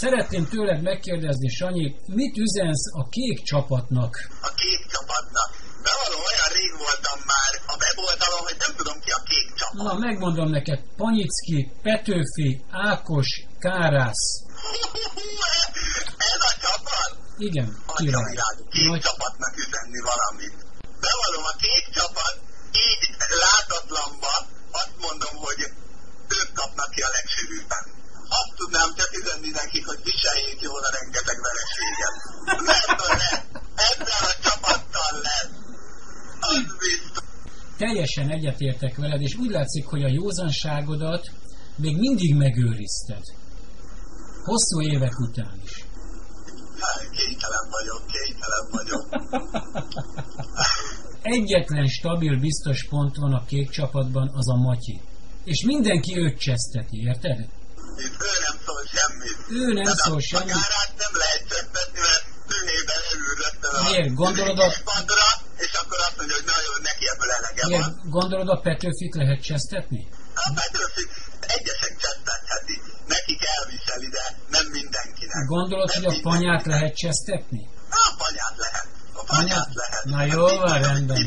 Szeretném tőled megkérdezni, Sanyi, mit üzensz a kék csapatnak? A kék csapatnak? Bevallom, olyan rég voltam már a weboldalon, hogy nem tudom ki a kék csapat. Na, megmondom neked, Panyicki, Petőfi, Ákos, Kárász. Ez a csapat? Igen, király. Kék csapatnak üzenni valamit. Bevallom, a kék csapat így látatlanba azt mondom, hogy ők kapnak ki a legsűrűbben. Azt tudnám csak üzenni nekik, hogy viseljék jól a rengeteg vereséget. Mert ezzel a csapattal lesz. Az biztos. Teljesen egyetértek veled, és úgy látszik, hogy a józanságodat még mindig megőrizted. Hosszú évek után is. Kénytelen vagyok. Egyetlen stabil, biztos pont van a kék csapatban, az a Matyi. És mindenki őt cseszteti, érted? Ő nem szól semmit. Ő nem szól semmit. A Kárát nem lehet csesztetni, mert tűnében elül rögtön Miért? Gondolod a... padra, és akkor azt mondja, hogy na jó, neki ebből elege van. Gondolod a Petőfit lehet csesztetni? A Petőfit egyesek csesztethetik. Nekik elviseli, de nem mindenkinek. Gondolod, hogy a Panyát lehet csesztetni? A Panyát lehet. Na jól van, rendben.